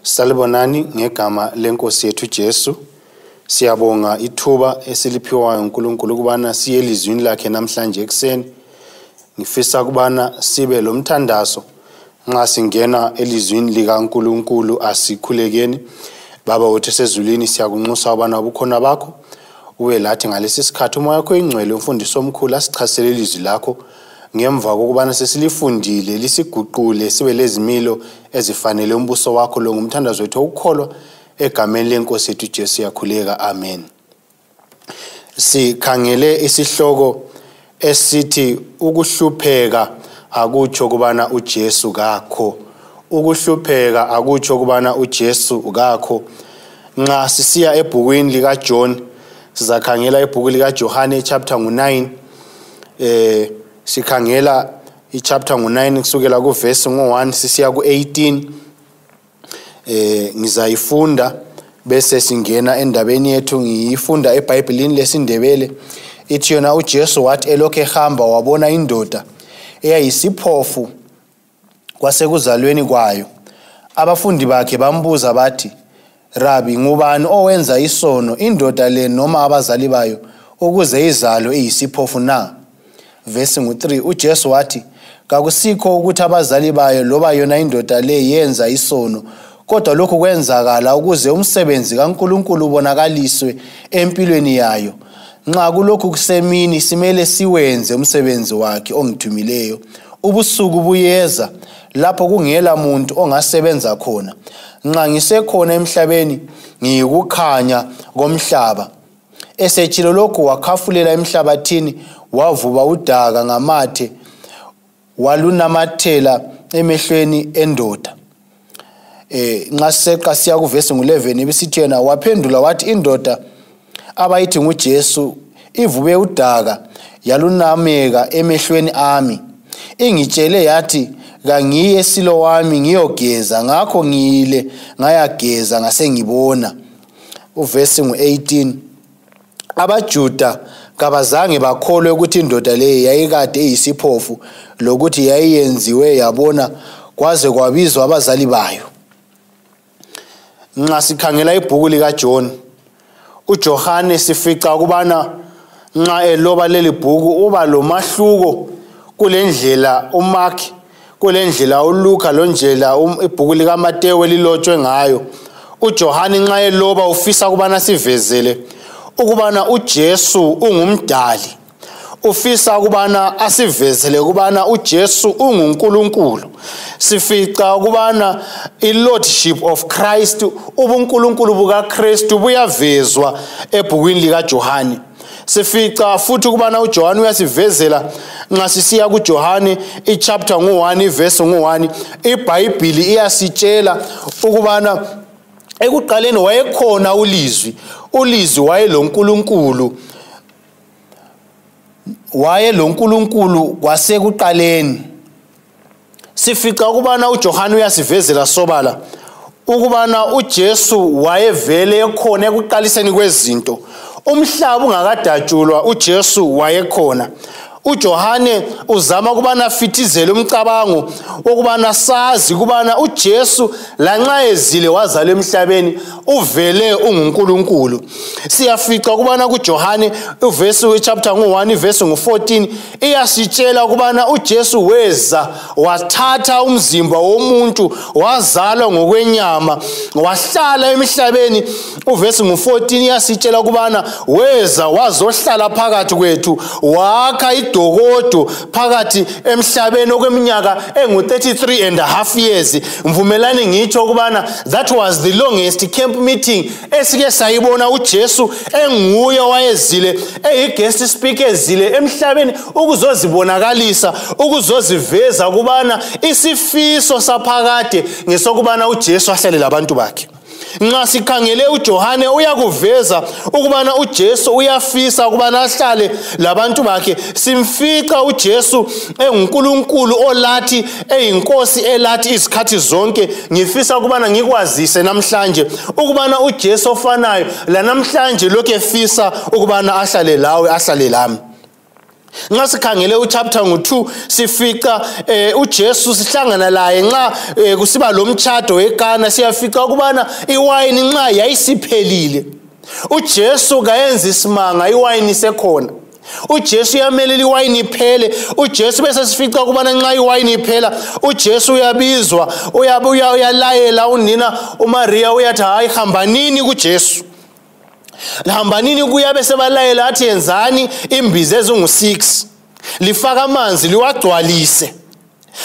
Salibonani ngegama lenkosi yethu Jesu. Siyabonga ithuba esiliphiwayo uNkulunkulu kubana siye elizwini lakhe namhlanje ekseni. Ngifisa kubana sibe lo mthandazo nxa singena elizwini likaNkulunkulu asikhulekeni. Baba wethu sezulwini siyakunxusa ubana ubukhona bakho ube lathi ngalesi sikhathi umoya wakho ingcwele umfundisi omkhulu asichasele ilizwi lakho ngemva kokubana sesilifundile lisiguqule sibe lezimilo ezifanele umbuso wakho lo ngumthandazo wethu ukholwa egameni lenkosi yethu Jesu yakhuleka amen. Sikhangele isihloko esithi ukuhlupheka akutsho kubana uJesu kakho. Ukuhlupheka akutsho kubana uJesu kakho. Nxa sisiya ebhukwini lika John sizakhangela ibhuku lika Johane chapter 9 sikhangela ichapter 9 kusukela kuverse 1 sisiya ku18 ngizayifunda bese singena endabeni yethu ngiyifunda eBhayibhelini lesindebele ithi yona uJesu wathi elokhe ehamba wabona indoda eyayisiphofu kwasekuzalweni kwayo. Abafundi bakhe bambuza bathi, Rabi, ngubani owenza isono, indoda le noma abazali bayo, ukuze izalo eyisiphofu na? Verse 3 uJesu wathi, kakusikho ukuthi abazali bayo loba yona indoda le yenza isono, kodwa lokhu kwenzakala ukuze umsebenzi kaNkulunkulu ubonakaliswe empilweni yayo. Nxa kulokhu kusemini simele siwenze umsebenzi wakhe ongithumileyo. Ubusuku buyeza lapho kungela muntu ongasebenza khona. Nxa ngisekhona emhlabeni ngiyikukhanya komhlaba. Esetshilo lokhu wakhafulela emhlabathini wavuba udaka ngamathe walunamathela emehlweni endoda. Nxa seqa siya kuverse 11 bisithi yena waphendula wathi indoda abayithi nguJesu ivube udaka yalunameka emehlweni ami. Ingitshele yathi kangiye Silowami ngiyogeza, ngakho ngiyile ngayageza ngasengibona. Uverse 18 abaJuda kabazange bakholwe ukuthi indoda le yayikade eyisiphofu lokuthi yayiyenziwe yabona kwaze kwabizwa abazali bayo. Nxa sikhangela ibhuku lika John uJohane sifica kubana nxa eloba leli bhuku uba lo mahluko kulendlela uMark kulendlela uLuka lonjela ibhuku lika Mateyu elilotshwe ngayo. uJohane nxa eloba ufisa kubana sivezele ukubana uJesu ungumdali, ufisa kubana asivezele kubana uJesu unguNkulunkulu. Sifica ukubana ilordship of Christ, ubuNkulunkulu bukaKristu buyavezwa ebhukwini lika Johane. Sifica futhi ukubana uJohane uyasivezela nxa sisiya kuJohane ichapter 1 verse 1 iBhayibhili iyasitshela ukubana ekuqaleni wayekhona ulizwi wayeloNkulunkulu kwasekuqaleni. Sifica ukubana uJohane uyasivezela sobala ukubana uJesu wayevele ekhona ekuqaliseni kwezinto. Umhlaba ungakadatshulwa uJesu wayekhona. uJohane uzama kubana afithizele umcabango ukubana sazi kubana uJesu lanxa ezile wazalwa emhlabeni uvele unguNkulunkulu. Siyafica kubana kuJohane uverse chapter 1 verse 14 iyasitshela ukubana uJesu weza wathatha umzimba womuntu wazalwa ngokwenyama wahlala emhlabeni. Uverse 14 iyasitshela ukubana weza wazohlala phakathi kwethu wakha dogodo phakathi emhlabeni okweminyaka engu33 and a half years. Mvumelani ngitsho ukubana that was the longest camp meeting esike sayibona uJesu enguye wayezile guest speaker ezile emhlabeni ukuzozibonakalisa ukuzoziveza kubana isifiso saphakade ngesokubana uJesu ahlale labantu bakhe. Nxa sikhangele uJohane uyakuveza ukubana uJesu uyafisa ukubana ahlale labantu bakhe. Simfica uJesu enguNkulunkulu olathi eyinkosi elathi izikhathi zonke. Ngifisa ukubana ngikwazise namhlanje ukubana uJesu ofanayo la namhlanje lokho efisa ukubana ahlale lawe ahlale lami. Nxa sikhangele uchapter ngo-2 sifica uJesu sihlangana laye nxa kusiba lo mtshado weKana siyafica ukubana iwayini nxa yayisiphelile uJesu kayenza isimanga iwayini sekhona uJesu uyamelela iwayini iphele uJesu bese sifica ukubana nxa iwayini iphela uJesu uyabizwa uyalayela unina uMaria uyathi hayi hambanini kuJesu hambanini kuya bese balayela athi yenzani imbiza ezingu6 lifaka amanzi liwagcwalise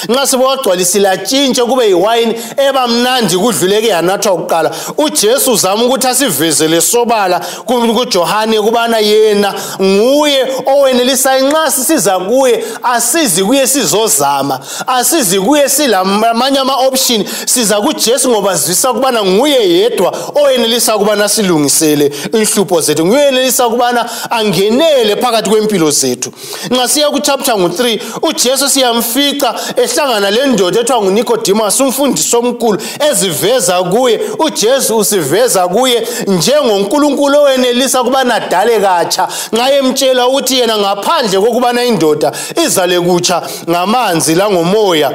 nxa sebewagcwalisile atshintshe kube yiwayini ebamnandi kudluleke yanathwa ukuqala uJesu uzama ukuthi asivezele sobala kuJohane kubana yena nguye owenelisa nxa sisiza kuye asizi kuye sizozama asizi kuye silamanye ama-option siza kuJesu ngoba zwisa kubana nguye yedwa owenelisa kubana silungisele inhlupho zethu nguye owenelisa kubana angenele phakathi kwempilo zethu nxa siya kuchapter ngo-3 uJesu siyamfica ehlangana lendoda ethiwa nguNicodemus umfundisi omkhulu eziveza kuye uJesu usiveza kuye njengoNkulunkulu owenelisa kubana adale katsha nxa emtshela ukuthi yena ngaphandle kokubana indoda izale kutsha ngamanzi langomoya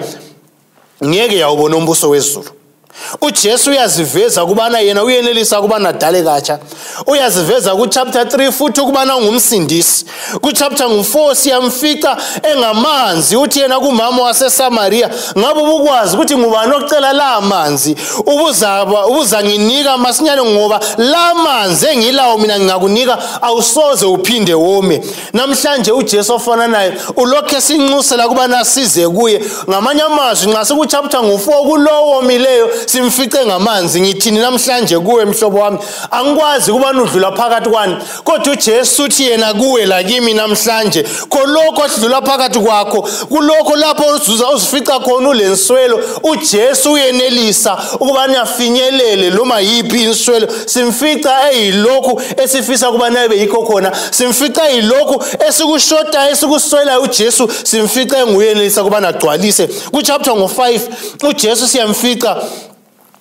ngeke yawubona umbuso wezulu uJesu uyaziveza kubana yena uyenelisa kubana adale katsha uyaziveza kuchapter 3 futhi ukubana ngumsindisi kuchapter ngo-4 siyamfica engamanzi uthi yena kumama waseSamaria ngabe ubukwazi ukuthi ngubani ocela la manzi ubuzanginika masinyane ngoba la manzi engilawo mina ngingakunika awusoze uphinde wome namhlanje uJesu ofana naye ulokhe sinxusela kubana size kuye ngamanye amazwi nxa sikuchapter ngo-4 kulowo mileyo simfice ngamanzi ngithini namhlanje kuwe mhlobo wami angikwazi kubana udlula phakathi kwani kodwa uJesu uthi yena kuwe la kimi namhlanje kolokho odlula phakathi kwakho kulokho lapho uzifica khona ulenswelo uJesu uyenelisa ukubana afinyelele noma yipi inswelo simfica eyilokhu esifisa kubana ebe yikho khona simfica eyilokhu esikushoda esikuswela uJesu simfica enguyenelisa kubana agcwalise kuchapter ngo-5 uJesu siyamfica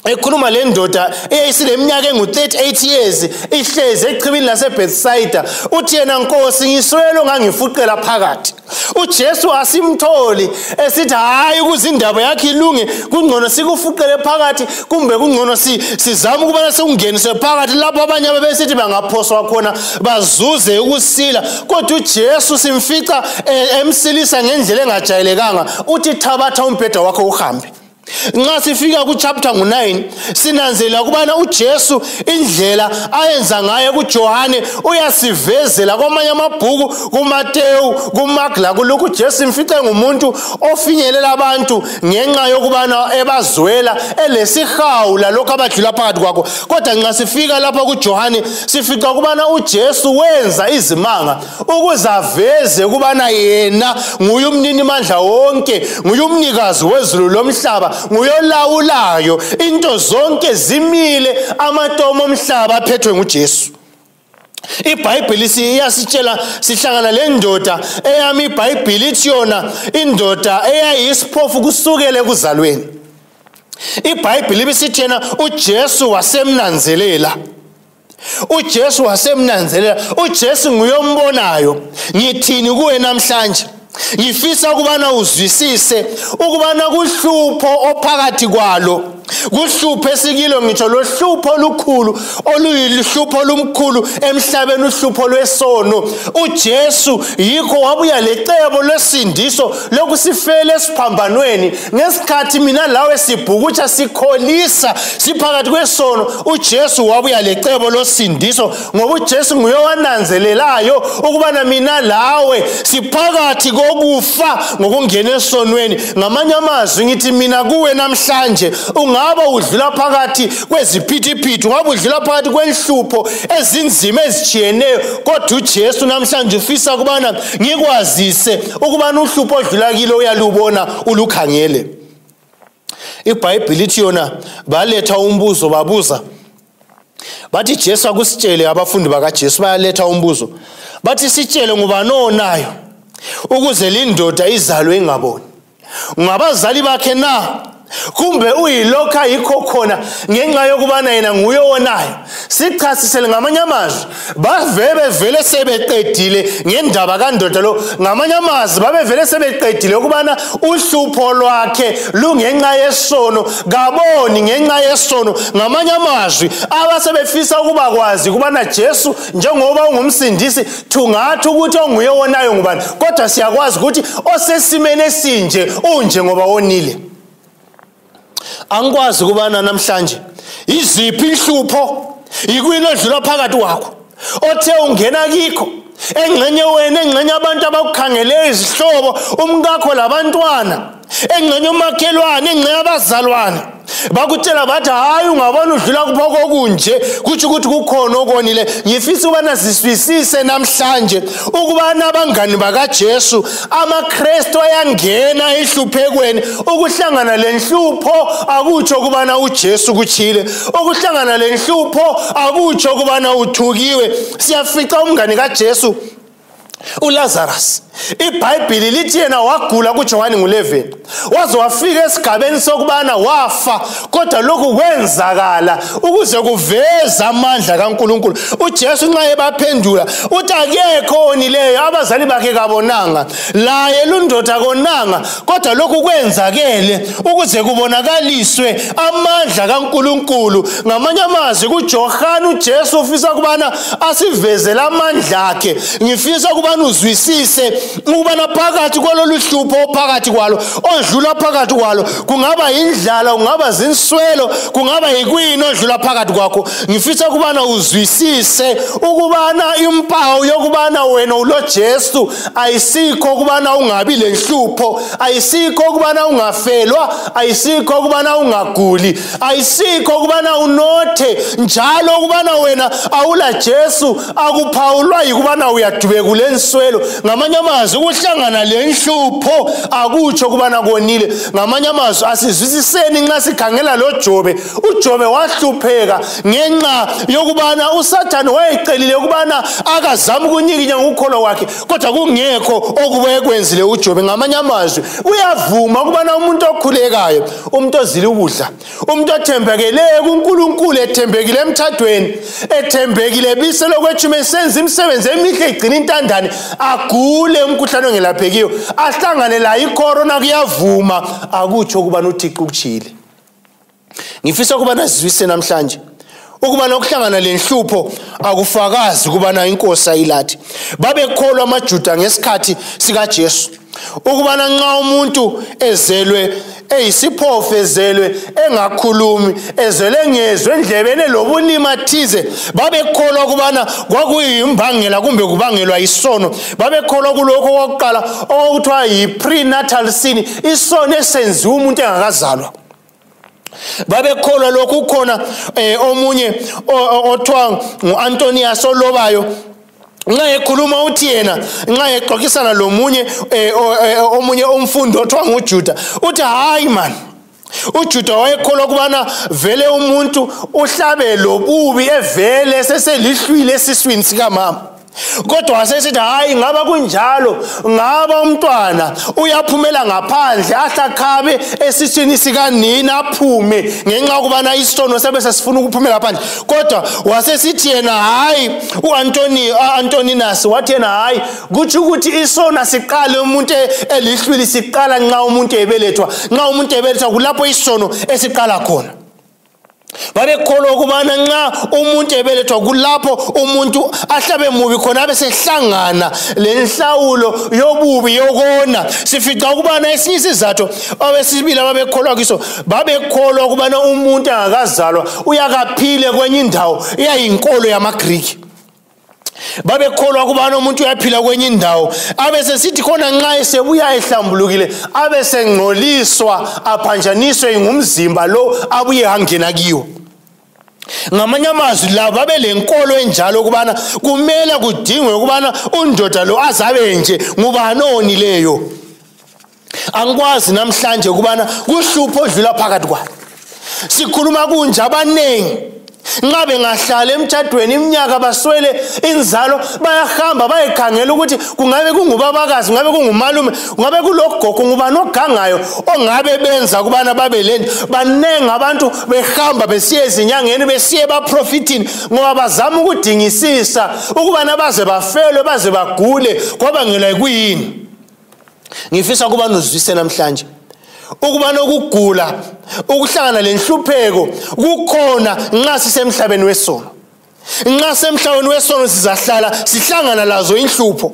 ekhuluma le ndoda eyayisileminyaka engu-38 years ihlezi echibini laseBethsaida uthi yena Nkosi ngiswele ongangifuqela phakathi uJesu asimtholi esithi hayi ukuze indaba yakhe ilunge kungcono sikufuqele phakathi kumbe kungcono sizama ukubana sekungeniswe phakathi lapho abanye abebesithi bangaphoswa khona bazuze ukusila kodwa uJesu simfica emsilisa ngendlela engajayelekanga uthi thabatha umbheda wakho uhambe nxa sifika kuchapter ngo-9 sinanzela ukubana uJesu indlela ayenza ngayo kuJohane uyasivezela kwamanye amabhuku kuMateyu kuMark lakuluka uJesu imfice ngumuntu ofinyelela abantu ngenxa yokubana ebazwela elesihawu lalokho abadlula phakathi kwakho kodwa nxa sifika lapha kuJohane sifica ukubana uJesu wenza izimanga ukuze aveze ukubana yena nguye umnini mandla wonke nguye umnikazi wezulu lomhlaba nguyolawulayo into zonke zimile amatomo omhlaba aphethwe nguJesu iBhayibheli siyasitshela sihlangana le ndoda eyami iBhayibheli ithi yona indoda eyayisiphofu kusukela ekuzalweni iBhayibheli bisithi yena uJesu wasemnanzelela uJesu wasemnanzelela uJesu nguyombonayo ngithini kuwe namhlanje ngifisa ukubana uzwisise ukubana kuhlupho ophakathi kwalo kuhlupho esikilo ngitsho lohlupho olukhulu oluyihlupho olumkhulu emhlabeni uhlupho lwesono uJesu yikho wabuya lecebo lesindiso lokusifela esiphambanweni ngesikhathi mina lawe sibhukutsha sikholisa siphakathi kwesono uJesu wabuya lecebo losindiso ngoba uJesu nguye wananzelelayo ukubana mina lawe siphakathi kokufa ngokungena esonweni ngamanye amazwi ngithi mina kuwe namhlanje ungaba udlula phakathi kweziphithiphithi ungaba udlula phakathi kwenhlupho ezinzima ezijiyeneyo kodwa uJesu namhlanje ufisa ukubana ngikwazise ukubana uhlupho odlula kilo uyalubona ulukhangele iBhayibheli ithi yona baletha umbuzo babuza bathi Jesu akusitshele abafundi bakaJesu bayaletha umbuzo bathi sitshele ngubani onayo ukuze lindoda izalwe ingaboni ngabazali bakhe na kumbe uyilokho ayikho khona ngenxa yokubana yena nguye onayo. Sichasisele ngamanye amazwi bavele sebeqedile ngendaba kandoda lo. Ngamanye amazwi babevele sebeqedile ukubana uhlupho lwakhe lungenxa yesono, kaboni ngenxa yesono. Ngamanye amazwi abasebefisa ukuba kwazi ukubana Jesu njengoba ungumsindisi thungathi ukuthi onguye onayo ngubani, kodwa siyakwazi ukuthi osesimene esinje unje ngoba wonile. Angikwazi ukubana namhlanje iziphi inhlupho ikwini odlula phakathi kwakho othe ungena kikho, engxenye wena, engxenye abantu abakukhangele izihlobo, umkakho labantwana, engxenye umakhelwane, engxenye abazalwane, bakutshela bathi hayi ungabona udlula kupho kunje, kuthi ukuthi kukhona okonile. Ngifisa ukubana siswisise namhlanje ukubana abangani bakaJesu, amaKristu ayangena ehluphekweni. Ukuhlangana lenhlupho akutsho ukubana uJesu kuchile, ukuhlangana lenhlupho akutsho ukubana uthukiwe. Siyafica umngani kaJesu uLazarus, iBhayibheli lithi yena wagula kuJohane 11 waze wafika esigabeni sokubana wafa, kodwa lokhu kwenzakala ukuze kuveza amandla kaNkulunkulu. uJesu nxa ebaphendula uthi akekho onileyo abazali bakhe kabonanga, laye lundoda konanga, kodwa lokhu kwenzakele ukuze kubonakaliswe amandla kaNkulunkulu. Ngamanye amazwi kuJohane uJesu ufisa ukubana asivezele amandla akhe. Ngifisa ukubana uzwisise ukubana phakathi kwalolu hlupho phakathi kwalo, odlula phakathi kwalo, kungaba indlala, kungaba zinswelo, kungaba yikwini odlula phakathi kwakho. Ngifisa ukubana uzwisise ukubana impawu yokubana wena ulo Jesu ayisikho ukubana ungabi lenhlupho, ayisikho ukubana ungafelwa, ayisikho ukubana ungaguli, ayisikho ukubana unothe, njalo ukubana wena awula Jesu akuphawulwa yikubana uyadubeka kulenswelo. Ngamanye amazwi ukuhlangana lenhlupho akutsho kubana konile. Ngamanye amazwi asizwisiseni nxa sikhangela lo Jobe. uJobe wahlupheka ngenxa yokubana uSathane wayecelile ukubana akazama ukunyikinya ngokukholwa kwakhe, kodwa kungekho okubuye kwenzile uJobe. Ngamanye amazwi uyavuma ukubana umuntu okhulekayo, umuntu ozile ukudla, umuntu othembekele kuNkulunkulu, ethembekile emthathweni, ethembekile ebiselo kwethume, senza imisebenzi emihle, igcina intandane, agule umkhuhlane ongelaphekiyo, ahlangane la icorona, kuyavuma akutsho ukubana uThixo ukuchile. Ngifisa ukubana sizwise namhlanje ukubana ukuhlangana lenhlupho akufakazi ukubana inkosi ayilathi. Babekholwa amaJuda ngesikhathi sikaJesu ukubana nxa umuntu ezelwe eyisiphofu, ezelwe engakhulumi, ezelwe engezwe endlebeni lobulima thize, babekholwa ukubana kwakuyimbangela kumbe kubangelwa isono. Babekholwa kulokho okokuqala okuthiwa yi-prenatal sin, isono esenziwa umuntu engakazalwa. Babekholwa lokhu. Khona omunye othiwa ngu-Antonius olobayo, nxa ekhuluma uthi yena, nxa exoxisana lomunye omunye umfundi othiwa nguJuda, uthi hayi man, uJuda wayekholwa ukubana vele umuntu uhlabe lobubi evele seselihlwile esiswini sikamama, kodwa wasesithi hayi, ngaba kunjalo, ngaba umntwana uyaphumela ngaphandle ahlakhabe esiswini sikanina aphume ngenxa yokubana isono sebese sifuna ukuphumela ngaphandle. Kodwa wasesithi yena hayi, uAntoninus wathi yena hayi, kuthi ukuthi isono siqale umuntu elihlwili siqala nxa umuntu ebelethwa. Nxa umuntu ebelethwa kulapho isono esiqala khona. Babekholwa ukubana nxa umuntu ebelethwa kulapho umuntu ahlabe mubi khona abesehlangana lenhlawulo yobubi yokona. Sifica ukubana esinye isizathu abesibili ababekholwa kiso, babekholwa ukubana umuntu angakazalwa uyakaphile kwenye indawo, iyayinkolo yamaGriki. Babekholwa ukubana umuntu uyaphila kwenye indawo abesesithi khona nxa esebuya ehlambulukile abesengcoliswa, aphanjaniswe ngumzimba lo abuye angena kiwo. Ngamanye amazwi labo babelenkolo enjalo ukubana kumele kudingwe ukubana undoda lo azabe nje ngubani onileyo. Angikwazi namhlanje ukubana kuhlupho odlula phakathi kwalo. Sikhuluma kunje abanengi, Ngabe ngahlala emtshadweni iminyaka baswele inzalo bayahamba bayekhangela ukuthi kungabe kungubabakazi, ngabe kungumalume, ngabe kulogogo ngubani ogangayo ongabe benza kubana babe lento. Banengi abantu behamba besiye ezinyangeni besiye baprofitini ngoba bazama ukudingisisa ukubana baze bafelwe baze bagule ngoba ngela kuyini. Ngifisa kuba nozwise namhlanje ukubana ukugula ukuhlangana lenhlupheko kukhona nxa sisemhlabeni wesono. Nxa semhlabeni wesono sizahlala sihlangana lazo inhlupho.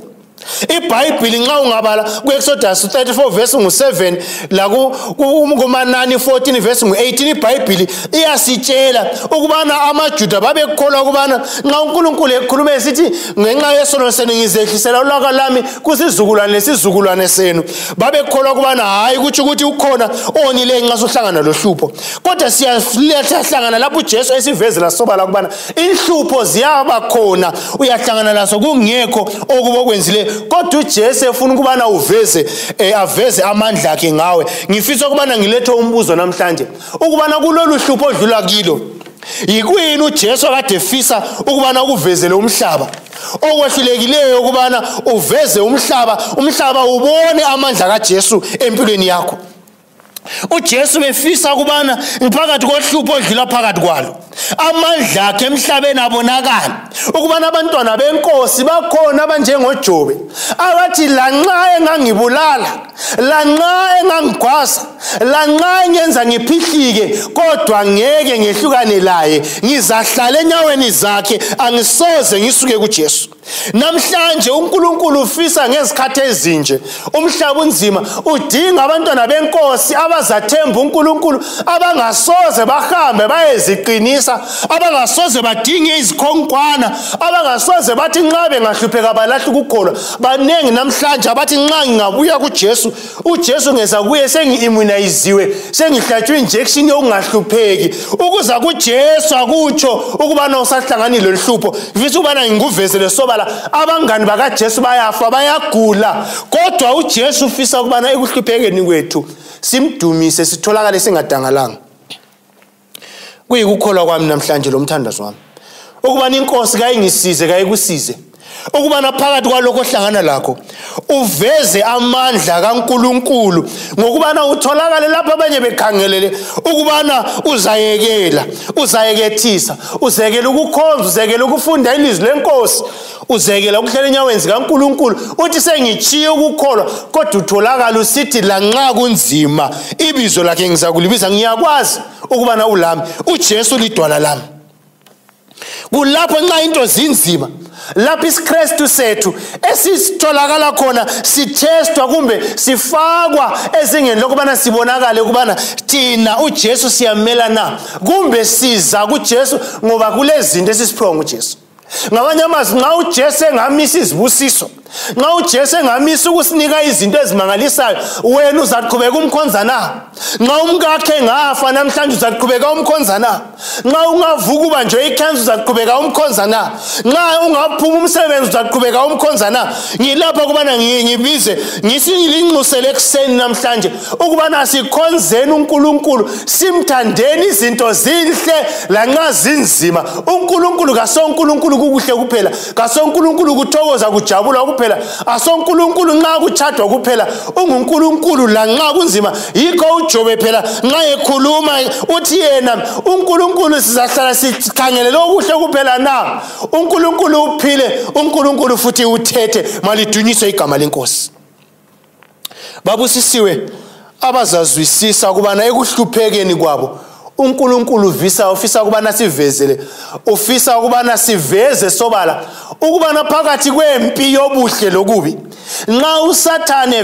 iBhayibheli nxa ungabala kuExodus 34 verse 7 la kuManani 14 verse 18 iBhayibheli iyasitshela ukubana amaJuda babekholwa ukubana nxa uNkulunkulu ekhuluma esithi ngenxa yesono senu ngizehlisela ulaka lami kusizukulwane lesizukulwane senu, babekholwa ukubana hayi kuthi ukuthi ukhona onile nxa sohlangana lohlupho. Kodwa siyahlangana lapho uJesu esivezela sobala ukubana inhlupho ziyaba khona, uyahlangana lazo kungekho okubokwenzile. Kodwa uJesu efuna ukubana aveze amandla akhe ngawe. Ngifisa ukubana ngilethe umbuzo namhlanje ukubana kulolu hlupho odlula kilo yikuyini uJesu akade efisa ukubana ukuvezele umhlaba. Okwehlulekileyo ukubana uveze umhlaba ubone amandla kaJesu empilweni yakho. uJesu befisa ukubana phakathi kohlupho odlula phakathi kwalo amandla akhe emhlabeni abonakala, ukubana abantwana benkosi bakhona abanjengoJobe abathi lanxa engangibulala, lanxa engangigwasa, lanxa engenza ngiphihlike, kodwa ngeke ngehlukane laye, ngizahlala enyaweni zakhe, angisoze ngisuke kuJesu. Namhlanje uNkulunkulu ufisa ngezikhathi ezinje umhlaba unzima udinga abantwana benkosi abazathemba uNkulunkulu, abangasoze bahambe bayeziqinisa, abangasoze badinge izikhonkwana, abangasoze bathi nxa bengahlupheka balahla ukukholwa. Banengi namhlanje abathi nxa ngingabuya kuJesu, uJesu ngeza kuye sengi-immuniziwe, sengihlatshwe injection yokungahlupheki. Ukuza kuJesu akutsho ukubana usahlanganile lohlupho. Ngifisa ukubana ngikuvezele sobala abangani bakaJesu bayafa, bayagula, kodwa uJesu ufisa ukubana ekuhluphekeni kwethu simdumise, sitholakale singadangalanga. Kuyikukholwa kwami namhlanje lo mthandazo wami ukubana inkosi kayingisize kayikusize ukubana phakathi kwalokho ohlangana lakho uveze amandla kaNkulunkulu, ngokubana utholakale lapho abanye bekhangelele ukubana uzayekethisa, uzekela ukukhonza, uzekela ukufunda ilizwi lenkosi, uzekela ukuhlala enyaweni zikaNkulunkulu. Uthi sengichiye ukukholwa, kodwa utholakala usithi lanxa kunzima ibizo lakhe ngizakulibiza, ngiyakwazi ukubana ulami, uJesu lidwala lami. Kulapho nxa into zinzima lapho isiKristu sethu esitholakala khona sithestwa kumbe sifakwa ezingeni lokubana sibonakale ukubana thina uJesu siyamela na, kumbe siza kuJesu ngoba kulezinto esisiphiwa nguJesu. Ngabanye amazwi nxa uJesu engamisa izibusiso, nxa uJesu engamisa ukusinika izinto ezimangalisayo, wena uzaqhubeka umkhonza na? Nxa umkakhe ngafa namhlanje uzaqhubeka umkhonza na? Nxa ungavuka ubanjwe ikhensa uzaqhubeka umkhonza na? Nxa ungaphuma umsebenzi uzaqhubeka umkhonza na? Ngilapha ukubana ngibize ngisingilinxusele ekuseni namhlanje ukubana sikhonzeni uNkulunkulu, simthandeni izinto zinhle lanxa zinzima. uNkulunkulu kasoNkulunkulu kukuhle kuphela, kasoNkulunkulu kuthokoza kujabula kuphela, asoNkulunkulu nxa kuchadwa kuphela, unguNkulunkulu lanxa kunzima. Yikho uJobe phela nxa ekhuluma uthi yena uNkulunkulu sizahlala sikhangelele okuhle kuphela na. uNkulunkulu uphile, uNkulunkulu futhi uthethe, malidunyiswe igama lenkosi. Babusisiwe abazazwisisa ukubana ekuhluphekeni kwabo uNkulunkulu ufisa ukubana sivezele, ufisa ukubana siveze sobala ukubana phakathi kwempi yobuhle lokubi, nxa uSathane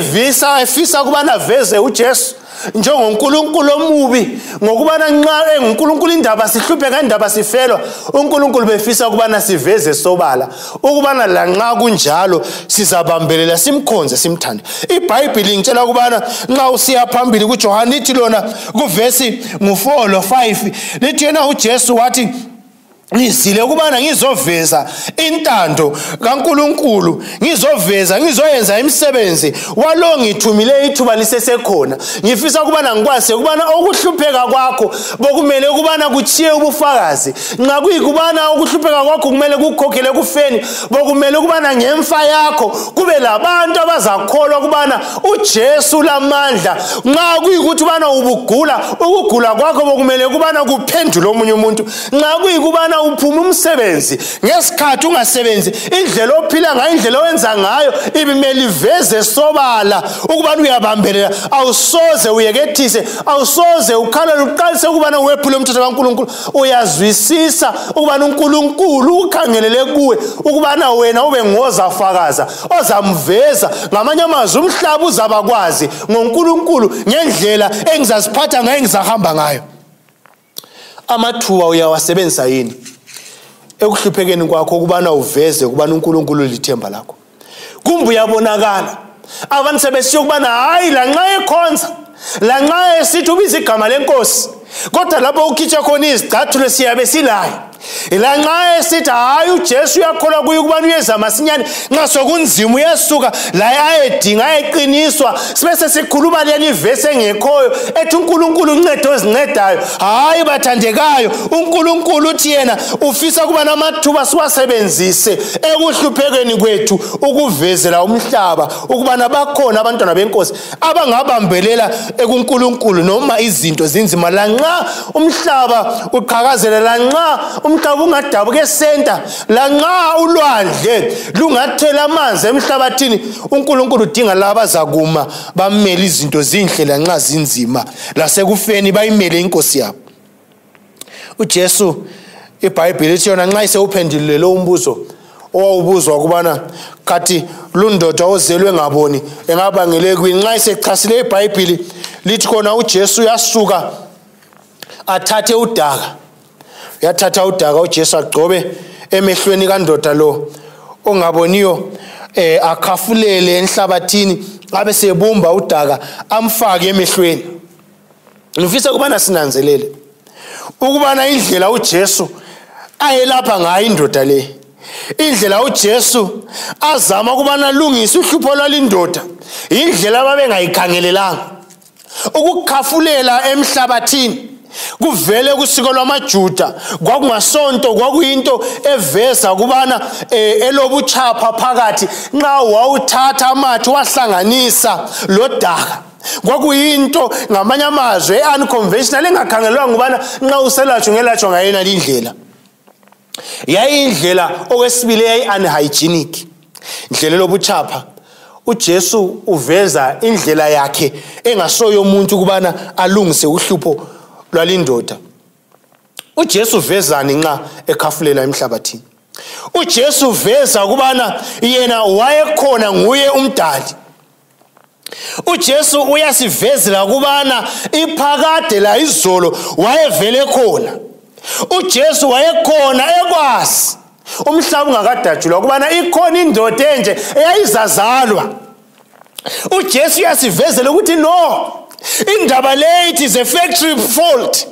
efisa ukubana veze uJesu njengoNkulunkulu omubi, ngokubana nxa enguNkulunkulu indaba sihlupheka, indaba sifelwa, uNkulunkulu befisa ukubana siveze sobala ukubana lanxa kunjalo sizabambelela, simkhonze, simthande. iBhayibheli ngitshela ukubana nxa usiya phambili kuJohane lithi lona kuvesi 4 lo 5 lithi yena uJesu wathi ngizile ukubana ngizoveza intando kaNkuluNkulu, ngizoyenza imisebenzi walo ngithumile ithuba lisesekhona. Ngifisa ukubana ngikwazi ukubana okuhlupheka kwakho bokumele ukubana kuchiye ubufakazi. Nxa kuyikubana ukuhlupheka kwakho kumele kukhokhele kufeni, bokumele ukubana ngemfa yakho kube labantu abazakholwa ukubana uJesu lamandla. Nxa kuyikuthi ubana ubugula, ukugula kwakho bokumele ukubana kuphendule omunye umuntu. Nxa kuyikubana uphuma umsebenzi ngesikhathi ungasebenzi, indlela ophila ngayo, indlela owenza ngayo ibimele iveze sobala ukubana uyabambelela, awusoze uyekethise, awusoze ukhalele uqalise ukubana wephule umthetho kaNkuluNkulu. Uyazwisisa ukubana uNkulunkulu ukhangelele kuwe ukubana wena ube ngozafakaza ozamveza. Ngamanye amazwi umhlaba uzabakwazi ngoNkulunkulu ngendlela engizasiphatha ngayo, engizahamba ngayo. Amathuba uyawasebenzisa yini ekuhluphekeni kwakho ukubana uveze ukubana uNkulunkulu lithemba lakho? Kumbe uyabonakala abantu sebesiyo ukubana hayi lanxa ekhonza, lanxa esithi ubiza igama lenkosi, kodwa lapho ukhitsha khona izicathulo siyabe silayo. Lanxa esithi hayi uJesu uyakholwa kuye ukubana uyeza masinyane, nxa sokunzima uyasuka la ayedinga ayeqiniswa, sibese sikhuluma leni verse engekhoyo ethi uNkulunkulu uncedo ozincedayo. Hayi bathandekayo, uNkulunkulu uthi yena ufisa ukubana amathuba siwasebenzise ekuhluphekeni kwethu ukuvezela umhlaba ukubana bakhona abantwana benkosi abangabambelela ekuNkulunkulu noma izinto zinzima. Lanxa umhlaba uqhakazela, lanxa umhlaba ungadabuke center, lanxa ulwandle lungathela amanzi emhlabathini, uNkulunkulu udinga laba zakuma bamele izinto zinhle lanxa zinzima, lasekufeni bayimele inkosi yabo. uJesu, iBhayibheli lithi yona nxa isewuphendulile lo umbuzo owawubuzwa ukubana kathi lundoda ozelwe ngaboni engabangele kwini, nxa isechasile iBhayibheli lithi khona uJesu uyasuka athathe udaka. Uyathatha udaka uJesu agcobe emehlweni kandoda lo ongaboniyo, akhafulele enhlabathini, abe sebumba udaka amfake emehlweni. Ngifisa ukubana sinanzelele ukubana indlela uJesu ayelapha ngayo indoda le, indlela uJesu azama ukubana alungise uhlupho lwalindoda, indlela ababengayikhangelelanga. Ukukhafulela emhlabathini kuvele kusiko lwamaJuda kwakungasonto, kwakuyinto eveza kubana elobuchapha phakathi. Nxa wawuthatha amathe wahlanganisa lodaka, kwakuyinto ngamanye amazwi unconventional engakhangelwanga ukubana nxa uselatshwa ngelatshwa ngayena indlela. Yayindlela okwesibili unhygienic, indlela lobuchapha. uJesu uveza indlela yakhe engasoyo umuntu ukubana alungise uhlupho lwalindoda. uJesu uvezani nxa ekhafulela emhlabathini? uJesu uveza ukubana yena wayekhona, nguye umdali. uJesu uyasivezela ukubana iphakade la izolo wayevele khona. uJesu wayekhona ekwazi umhlaba ungakadatshulwa ukubana ikhona indoda enje eyayizazalwa. uJesu uyasivezela ukuthi no, indaba le it is a factory fault.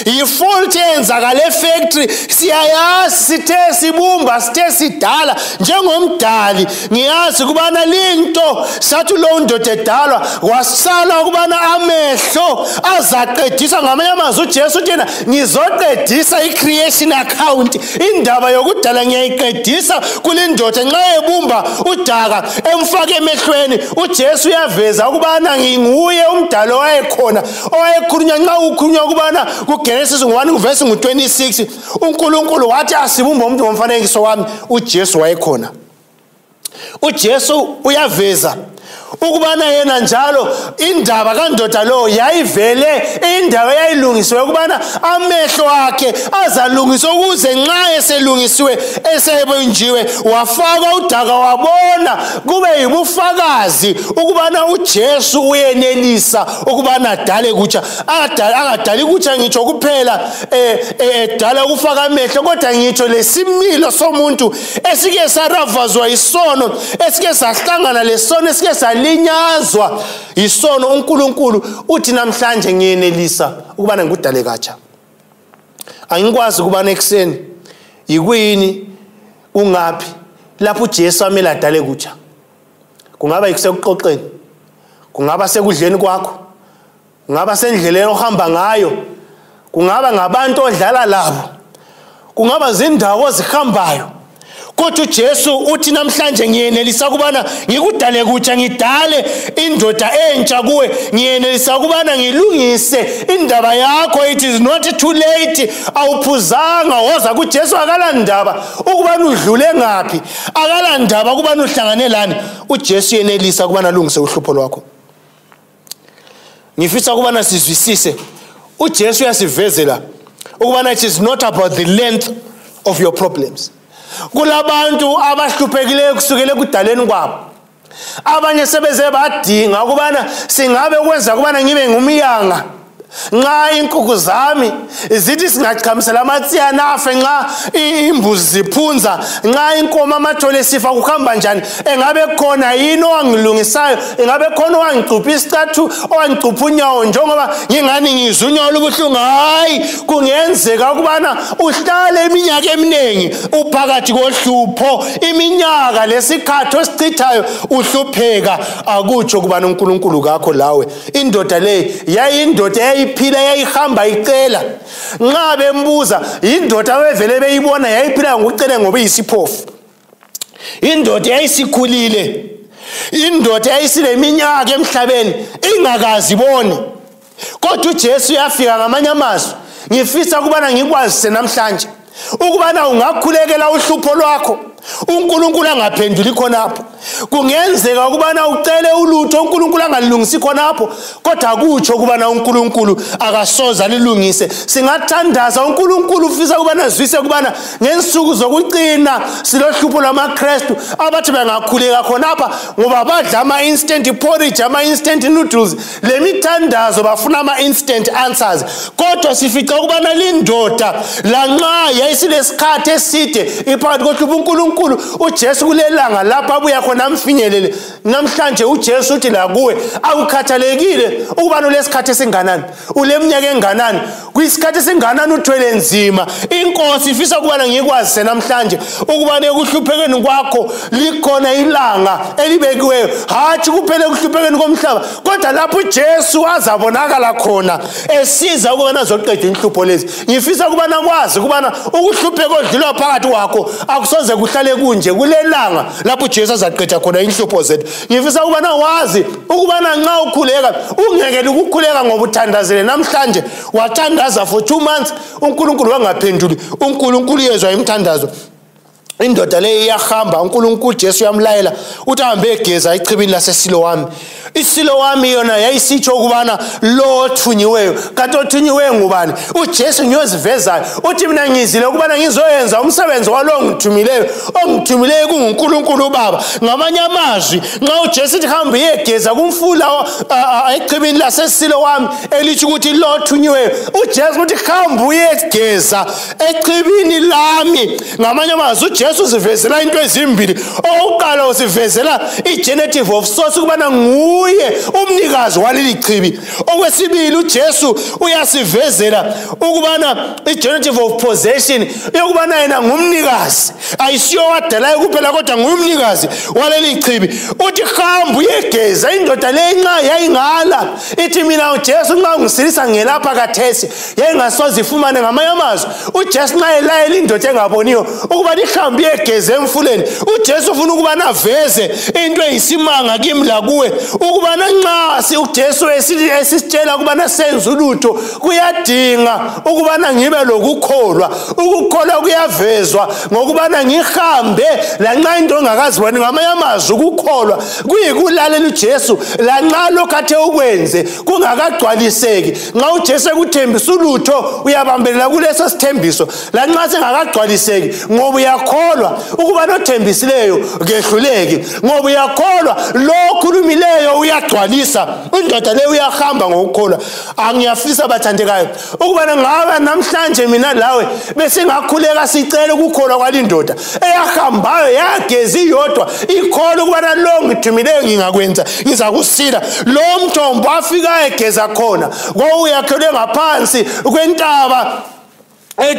Yifault eyenzakale efactory, siyayazi, sithe sibumba, sithe sidala. Njengomdali ngiyazi kubana linto sathi lo ndoda edalwa wasala kubana amehlo azaqedisa. Ngamanye amazwi uJesu uthena ngizoqedisa icreation account, indaba yokudala ngiyayiqedisa kulindoda. Nxa ebumba udaka emfake emehlweni, uJesu uyaveza ukubana nginguye umdalo owayekhona, owayekhulunywa nxa ukhulunywa ukubana kuGenesis 1 verse 26 uNkulunkulu wathi asibumbe umuntu ngomfanekiso wami. uJesu wayekhona. uJesu uyaveza ukubana yena njalo indaba kandoda lo yayivele, indaba yayilungisiwe ukubana amehlo akhe azalungiswa ukuze nxa eselungisiwe, esebunjiwe, wafaka udaka wabona, kube yibufakazi ukubana uJesu uyenelisa ukubana adale kutsha. Angadali kutsha ngitsho kuphela edala ukufaka amehlo, kodwa ngitsho lesimilo somuntu esike saravazwa isono, esike sahlangana lesono, esike linyazwa isono. uNkulunkulu uthi namhlanje ngiyenelisa ukubana ngikudale katsha. Angikwazi ukubana ekseni yikwini ungaphi lapho uJesu amele adale kutsha. Kungaba yikusekuxoxeni, kungaba sekudleni kwakho, kungaba sendleleni ohamba ngayo, kungaba ngabantu odlala labo, kungaba zindawo ozihambayo. Kodwa uJesu uthi namhlanje ngiyenelisa kubana ngikudale kutsha, ngidale indoda entsha kuwe, ngiyenelisa kubana ngilungise indaba yakho. It is not too late. Awuphuzanga woza kuJesu, akalandaba ukubana udlule ngaphi, akalandaba ukubana uhlangane lani. uJesu yenelisa kubana alungise uhlupho lwakho. Ngifisa ukubana sizwisise uJesu uyasivezela ukubana it is not about the length of your problems. Kulabantu abahluphekile kusukela ekudaleni kwabo, abanye sebeze badinga ukubana singabe kwenza ukubana ngibe ngumyanga nxa inkukhu zami zithi singachikhamisela amatsiyana afe, nxa imbuzi ziphunza, nxa inkomo amathole sifa kuhamba njani. Engabe khona yini owangilungisayo? Engabe khona owangicupha isithathu, owangicupha unyawo njengoba ngingani ngizwa unyawo olubuhlungu? Hayi, kungenzeka ukubana uhlale iminyaka eminingi uphakathi kohlupho, iminyaka lesikhathi osichithayo uhlupheka. Akutsho ukubana uNkulunkulu kakho lawe. Indoda le yayindoda iphila, yayihamba icela. Nxa bembuza, indoda wevele beyibona yayiphila ngokucela ngoba iyisiphofu. Indoda yayisikhulile, indoda yayisileminyaka emhlabeni ingakazi ibone. Kodwa uJesu yafika ngamanye amazwi. Ngifisa ukubana ngikwazise namhlanje ukubana ungakhulekela uhlupho lwakho, uNkulunkulu angaphenduli khonapho. Kungenzeka ukubana ucele ulutho uNkulunkulu angalungisi khonapho, kodwa akutsho ukubana uNkulunkulu akasoza lilungise. Singathandaza uNkulunkulu ufisa ukubana zwise ukubana ngensuku zokucina silohlupho lwamaKristu abathi bengakhuleka khonapha ngoba badla ama-instant porridge, ama-instant noodles, lemithandazo bafuna ama-instant answers. Kodwa sifica ukubana lindoda lanxa yayisilesikhathi eside iphakathi kohlupho, uNkulunkulu uJesu kulelanga lapha abuya khona amfinyelele. Namhlanje uJesu uthi la kuwe akukhathalekile ukubana ulesikhathi esinganani, uleminyaka enganani, kuyisikhathi esinganani, uthwele nzima. Inkosi ifisa ukubana ngikwazise namhlanje ukubana ekuhluphekeni kwakho likhona ilanga elibekiweyo, hathi kuphele ekuhluphekeni komhlaba, kodwa lapho uJesu azabonakala khona esiza ukubana azoqeda inhlupho lezi. Ngifisa ukubana kwazi ukubana ukuhlupheka odlula phakathi kwakho akusoze kuhlale kunje, kulelanga lapho uJesu azaqeda khona inhlupho zethu. Ngifisa ukubana wazi ukubana nxa ukhuleka ungekele ukukhuleka ngoba uthandazele. Namhlanje wathandaza for 2 months, uNkulunkulu wangaphenduli. uNkulunkulu yezwa imthandazo. Indoda le iyahamba, uNkulunkulu Jesu yamlayela uthi ahambe egeza ichibini laseSilowami. iSilowami yona yayisitsho ukubana lo othunyiweyo. Kanti othunyiweyo ngubani? uJesu ngiyozivezayo. Uthi mina ngizile ukubana ngizoyenza umsebenzi walo ongithumileyo. Ongithumileyo kunguNkulunkulu uBaba. Ngamanye amazwi, nxa uJesu ethi hamba uyegeza kumfula echibini laseSilowami elithi ukuthi lo othunyiweyo, uJesu uthi hamba uyegeza echibini lami. Ngamanye amazwi uJesu uzivezela into ezimbili. Owokuqala usivezela i-genitive of source ukubana nguye umnikazi waleli chibi. Okwesibili uJesu uyasivezela ukubana i-genitive of possession yokubana yena ngumnikazi, ayisiyo wadalayo kuphela kodwa ngumnikazi waleli chibi. Uthi hamba uyegeza. Indoda le nxa yayingala ithi mina uJesu nxa ungisilisa ngelapha kathesi, yayingasoze ifumane. Ngamanye amazwi uJesu nxa elayela indoda engaboniyo ukubana ihambe iyegeza emfuleni, uJesu ufuna ukubana aveze into eyisimanga kimi lakuwe ukubana nxa uJesu esitshela ukubana senze ulutho kuyadinga ukubana ngibe lokukholwa. Ukukholwa kuyavezwa ngokubana ngihambe lanxa into ongakaziboni. Ngamanye amazwi ukukholwa kuyikulalela uJesu lanxa lokho athe ukwenze kungakagcwaliseki. Nxa uJesu ekuthembisa ulutho uyabambelela kuleso sithembiso lanxa singakagcwaliseki, ngoba uyakholwa ukubana othembisileyo kehluleki, ngoba uyakholwa lo okhulumileyo uyagcwalisa. Indoda le uyahamba ngokukholwa. Angiyafisa bathandekayo ukubana ngabe namhlanje mina lawe besingakhuleka sicela ukukholwa kwalindoda eyahambayo yageza iyodwa, ikholwa ukubana lo ngithumileyo ngingakwenza, ngizakusila. Lo mthombo afika egeza khona kwawuyakhelwe ngaphansi kwentaba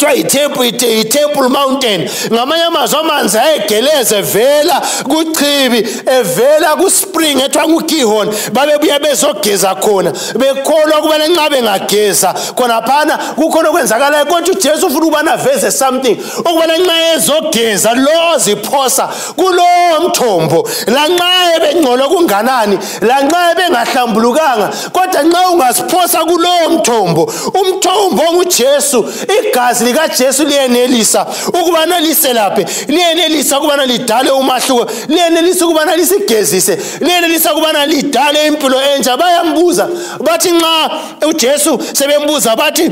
ethiwa iTemple Mountain. Ngamanye amazwi amanzi ayegeleza evela kuchibi evela kuspring ethiwa nguGihon babebuya bezogeza khona bekholwa kuba nxa bengageza khona phana kukhona okwenzakalayo konke uJesu ufuna ukubana veze something ukubana nxa ezogeza lo ziphosa kulowo mthombo la nxa ebengcolo kunganani la nxa ebengahlambulukanga kodwa nxa ungasiphosa kulowo mthombo umthombo nguJesu igazi lika Jesu liyenelisa ukubana liselaphe liyenelisa ukubana lidale umahluko liyenelisa ukubana lisigezise liyenelisa ukubana lidale impilo entsha bayambuza bathi nxa uJesu sebembuza bathi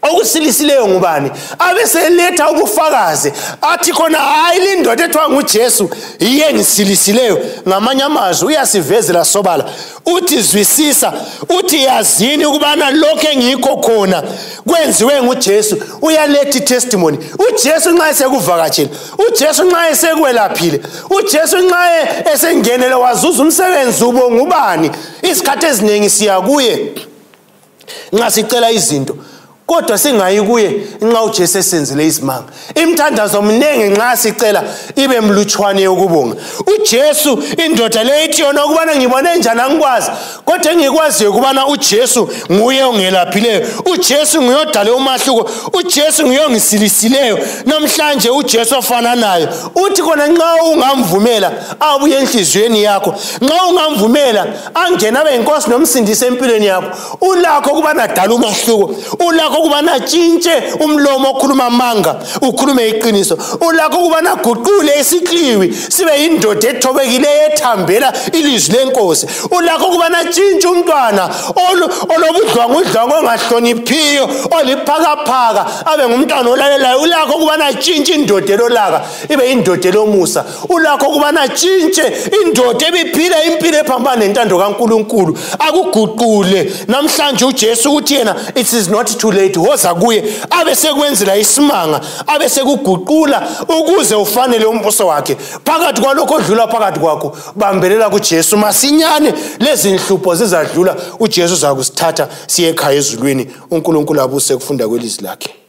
okusilisileyo ngubani abeseletha ubufakazi athi khona hayi lindoda ethiwa nguJesu iye ngisilisileyo ngamanye amazwi uyasivezela sobala uthi zwisisa uthi yazini ukubana lokho engikho khona kwenziwe nguJesu uyaletha testimony uJesu nxa esekuvakatshela uJesu nxa esekwelaphile uJesu nxa esengenele wazuza umsebenzi ubo ngubani isikhathi eziningi siya kuye nxa sicela izinto kodwa singayi kuye nxa uJesu esenzele izimanga imthandazo omnengi nxa sicela ibe mlutshwane yokubonga uJesu indoda lethi yona ukubana ngibone njani angikwazi kodwa engikwaziyo ukubana uJesu nguye ongelaphileyo uJesu nguye odale umahluko uJesu nguye ongisilisileyo namhlanje uJesu ofana nayo uthi khona nxa ungamvumela abuye enhlizweni yakho nxa ungamvumela angena abe inkosi nomsindisi empilweni yakho ulakho ukubana adale umahluko ulakho ukubana tshintshe umlomo okhuluma amanga ukhulume iqiniso ulakho ukubana guqule isikliwi sibe indoda ethobekileyo ethambela ilizwi lenkosi ulakho ukubana tshintshe umntwana olobudlwangudlwangu ongahloniphiyo oliphakaphaka abe ngumntwana olalelayo ulakho ukubana tshintshe indoda elolaka ibe indoda elomusa ulakho ukubana tshintshe indoda ebiphila impilo ephambana nentando kaNkulunkulu akuguqule namhlanje uJesu uthi yena it is not too late woza kuye abe sekwenzela isimanga abe sekuguqula ukuze ufanele umbuso wakhe phakathi kwalokho odlula phakathi kwakho bambelela kuJesu masinyane lezi inhlupho zizadlula uJesu uzakusithatha siye ekhaya ezulwini uNkulunkulu abuse kufunda kwelizwi lakhe.